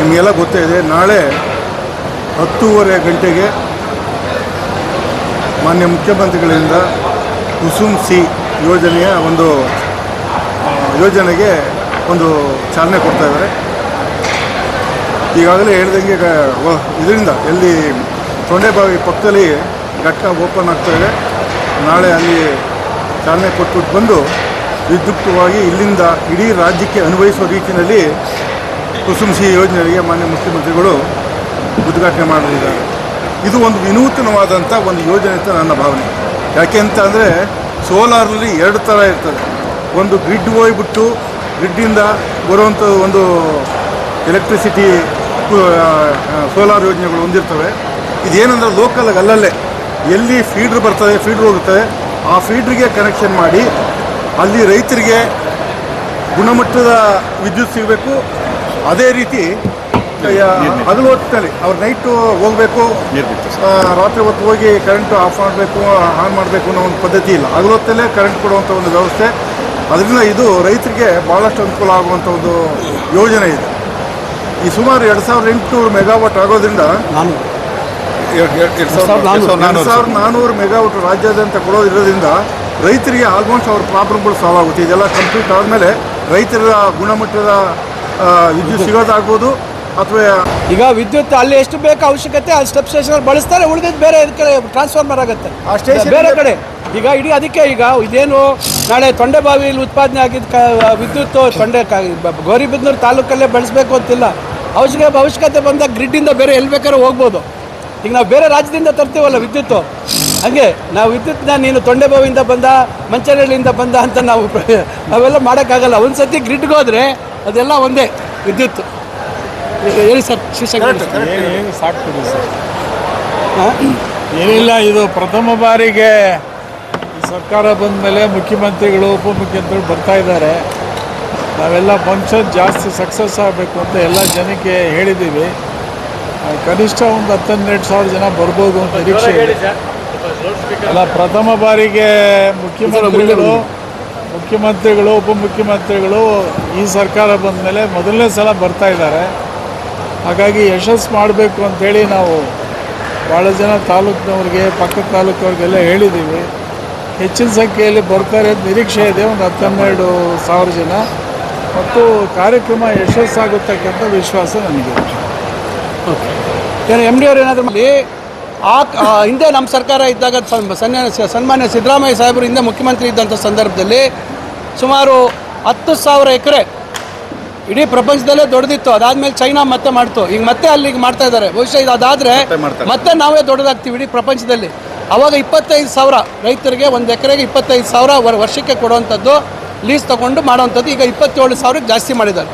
ನಿಮಗೆಲ್ಲ ಗೊತ್ತೇ ಇದೆ, ನಾಳೆ 10:30 ಗಂಟೆಗೆ ಮಾನ್ಯ ಮುಖ್ಯಮಂತ್ರಿಗಳಿಂದ ಕುಸುಮ್ ಸಿ ಯೋಜನೆಗೆ ಒಂದು ಚಾಲನೆ ಕೊಡ್ತಾ ಇದ್ದಾರೆ. ಈಗಾಗಲೇ ಹೇಳ್ದಂಗೆ ಇದರಿಂದ ಎಲ್ಲಿ ತೊಂಡೆಬಾವಿ ಪಕ್ಕದಲ್ಲಿ ಘಟ್ಟ ಓಪನ್ ಆಗ್ತಾಯಿದೆ. ನಾಳೆ ಅಲ್ಲಿ ಚಾಲನೆ ಕೊಟ್ಬಿಟ್ಟು ಬಂದು ವಿದ್ಯುಕ್ತವಾಗಿ ಇಲ್ಲಿಂದ ಇಡೀ ರಾಜ್ಯಕ್ಕೆ ಅನ್ವಯಿಸುವ ರೀತಿಯಲ್ಲಿ ಕುಸುಮ್ ಸಿ ಯೋಜನೆಗೆ ಮಾನ್ಯ ಮುಖ್ಯಮಂತ್ರಿಗಳು ಉದ್ಘಾಟನೆ ಮಾಡಲಿದ್ದಾರೆ. ಇದು ಒಂದು ವಿನೂತನವಾದಂಥ ಒಂದು ಯೋಜನೆ ಅಂತ ನನ್ನ ಭಾವನೆ. ಯಾಕೆ ಅಂತ ಅಂದರೆ ಸೋಲಾರಲ್ಲಿ 2 ಥರ ಇರ್ತದೆ. ಒಂದು ಗ್ರಿಡ್ ಹೋಗ್ಬಿಟ್ಟು ಗ್ರಿಡ್ಡಿಂದ ಬರುವಂಥ ಒಂದು ಎಲೆಕ್ಟ್ರಿಸಿಟಿ ಸೋಲಾರ್ ಯೋಜನೆಗಳು ಹೊಂದಿರ್ತವೆ. ಇದೇನೆಂದರೆ ಲೋಕಲಾಗಿ ಅಲ್ಲಲ್ಲೇ ಎಲ್ಲಿ ಫೀಡ್ರ್ ಬರ್ತದೆ, ಫೀಡ್ರ್ ಹೋಗುತ್ತದೆ, ಆ ಫೀಡ್ರಿಗೆ ಕನೆಕ್ಷನ್ ಮಾಡಿ ಅಲ್ಲಿ ರೈತರಿಗೆ ಗುಣಮಟ್ಟದ ವಿದ್ಯುತ್ ಸಿಗಬೇಕು. ಅದೇ ರೀತಿ ಹಗಲು ಹೊತ್ತಿನಲ್ಲಿ ಅವ್ರು ನೈಟು ಹೋಗಬೇಕು, ರಾತ್ರಿ ಹೊತ್ತು ಹೋಗಿ ಕರೆಂಟು ಆಫ್ ಮಾಡಬೇಕು, ಆನ್ ಮಾಡಬೇಕು ಅನ್ನೋ ಒಂದು ಪದ್ಧತಿ ಇಲ್ಲ. ಹಗಲು ಹೊತ್ತಲ್ಲೇ ಕರೆಂಟ್ ಕೊಡುವಂಥ ಒಂದು ವ್ಯವಸ್ಥೆ. ಅದರಿಂದ ಇದು ರೈತರಿಗೆ ಭಾಳಷ್ಟು ಅನುಕೂಲ ಆಗುವಂಥ ಒಂದು ಯೋಜನೆ ಇದೆ. ಈ ಸುಮಾರು 2800 ಮೆಗಾವಾಟ್ ಆಗೋದ್ರಿಂದ 2400 ಮೆಗಾವಾಟ್ ರಾಜ್ಯಾದ್ಯಂತ ಕೊಡೋದಿರೋದ್ರಿಂದ ರೈತರಿಗೆ ಆಲ್ಮೋಸ್ಟ್ ಅವ್ರ ಪ್ರಾಬ್ಲಮ್ಗಳು ಸಾಲ್ವ್ ಆಗುತ್ತೆ. ಇದೆಲ್ಲ ಕಂಪ್ಲೀಟ್ ಆದಮೇಲೆ ರೈತರ ಗುಣಮಟ್ಟದ ವಿದ್ಯುತ್ ಸಿಗೋದಾಗ್ಬೋದು. ಅಥವಾ ಈಗ ವಿದ್ಯುತ್ ಅಲ್ಲಿ ಎಷ್ಟು ಬೇಕು ಅವಶ್ಯಕತೆ ಅಲ್ಲಿ ಸ್ಟೆಪ್ ಸ್ಟೇಷನ್ ಬಳಸ್ತಾರೆ, ಉಳಿದಿದ್ದು ಬೇರೆ ಇದಕ್ಕೆ ಟ್ರಾನ್ಸ್ಫಾರ್ಮರ್ ಆಗುತ್ತೆ ಆ ಸ್ಟೇಷನ್ ಬೇರೆ ಕಡೆ. ಈಗ ಇಡೀ ಅದಕ್ಕೆ ಈಗ ಇದೇನು ನಾಳೆ ತೊಂಡೆಬಾವಿಯಲ್ಲಿ ಉತ್ಪಾದನೆ ಆಗಿದ್ದ ವಿದ್ಯುತ್ ಗೌರಿಬಿದನೂರು ತಾಲೂಕಲ್ಲೇ ಬಳಸಬೇಕು ಅಂತಿಲ್ಲ. ಅವಶ್ಯಕತೆ ಬಂದಾಗ ಗ್ರಿಡ್ಡಿಂದ ಬೇರೆ ಎಲ್ಲಿ ಬೇಕಾದ್ರೂ ಹೋಗ್ಬೋದು. ಈಗ ನಾವು ಬೇರೆ ರಾಜ್ಯದಿಂದ ತರ್ತೀವಲ್ಲ ವಿದ್ಯುತ್ತು, ಹಾಗೆ ನಾವು ವಿದ್ಯುತ್ನ ನೀನು ತೊಂಡೆಬಾವಿಯಿಂದ ಬಂದ, ಮಂಚನಹಳ್ಳಿಯಿಂದ ಬಂದ ಅಂತ ನಾವೆಲ್ಲ ಮಾಡೋಕ್ಕಾಗಲ್ಲ. ಒಂದು ಸತಿ ಗ್ರಿಡ್ಗೆ ಹೋದರೆ ಅದೆಲ್ಲ ಒಂದೇ ವಿದ್ಯುತ್. ಹೇಳಿ ಸರ್, ಏನು ಸಾಕ್ತದೆ ಸರ್? ಏನಿಲ್ಲ, ಇದು ಪ್ರಥಮ ಬಾರಿಗೆ ಸರ್ಕಾರ ಬಂದ ಮೇಲೆ ಮುಖ್ಯಮಂತ್ರಿಗಳು ಉಪಮುಖ್ಯಮಂತ್ರಿಗಳು ಬರ್ತಾ ಇದ್ದಾರೆ. ನಾವೆಲ್ಲ ಫಂಕ್ಷನ್ ಜಾಸ್ತಿ ಸಕ್ಸಸ್ ಆಗಬೇಕು ಅಂತ ಎಲ್ಲ ಜನಕ್ಕೆ ಹೇಳಿದ್ದೀವಿ. ಕನಿಷ್ಠ ಒಂದು 10-12 ಸಾವಿರ ಜನ ಬರ್ಬೋದು ಅಂತ ನಿರೀಕ್ಷೆ ಇದೆ. ಅಲ್ಲ, ಪ್ರಥಮ ಬಾರಿಗೆ ಮುಖ್ಯಮಂತ್ರಿಗಳು ಉಪಮುಖ್ಯಮಂತ್ರಿಗಳು ಈ ಸರ್ಕಾರ ಬಂದ ಮೇಲೆ ಮೊದಲನೇ ಸಲ ಬರ್ತಾ ಇದ್ದಾರೆ. ಹಾಗಾಗಿ ಯಶಸ್ಸು ಮಾಡಬೇಕು ಅಂಥೇಳಿ ನಾವು ಭಾಳ ಜನ ತಾಲೂಕಿನವ್ರಿಗೆ, ಪಕ್ಕದ ತಾಲೂಕವ್ರಿಗೆಲ್ಲ ಹೇಳಿದ್ದೀವಿ. ಹೆಚ್ಚಿನ ಸಂಖ್ಯೆಯಲ್ಲಿ ಬರ್ತಾರೆ ಅಂತ ನಿರೀಕ್ಷೆ ಇದೆ, ಒಂದು 10-12 ಸಾವಿರ ಜನ. ಮತ್ತು ಕಾರ್ಯಕ್ರಮ ಯಶಸ್ಸಾಗುತ್ತಕ್ಕಂಥ ವಿಶ್ವಾಸ ನನಗೆ. ಓಕೆ, ಏನು ಎಮ್ ಡಿ ಅವ್ರು ಏನಾದರೂ ಮಾಡಿ ಹಿಂದೆ ನಮ್ಮ ಸರ್ಕಾರ ಇದ್ದಾಗ ಸನ್ಮಾನ್ಯ ಸಿದ್ದರಾಮಯ್ಯ ಸಾಹೇಬರು ಹಿಂದೆ ಮುಖ್ಯಮಂತ್ರಿ ಇದ್ದಂಥ ಸಂದರ್ಭದಲ್ಲಿ ಸುಮಾರು 10,000 ಎಕರೆ ಇಡೀ ಪ್ರಪಂಚದಲ್ಲೇ ದೊಡ್ಡದಿತ್ತು. ಅದಾದಮೇಲೆ ಚೈನಾ ಮತ್ತೆ ಮಾಡ್ತು, ಈಗ ಮತ್ತೆ ಅಲ್ಲಿಗೆ ಮಾಡ್ತಾ ಇದ್ದಾರೆ. ಬಹುಶಃ ಇದು ಅದಾದರೆ ಮತ್ತೆ ನಾವೇ ದೊಡ್ಡದಾಗ್ತೀವಿ ಇಡೀ ಪ್ರಪಂಚದಲ್ಲಿ. ಆವಾಗ 25,000 ರೈತರಿಗೆ, 1 ಎಕರೆಗೆ 25,000 ವರ್ಷಕ್ಕೆ ಕೊಡುವಂಥದ್ದು, ಲೀಸ್ ತೊಗೊಂಡು ಮಾಡೋವಂಥದ್ದು ಈಗ 27,000ಕ್ಕೆ ಜಾಸ್ತಿ ಮಾಡಿದ್ದಾರೆ.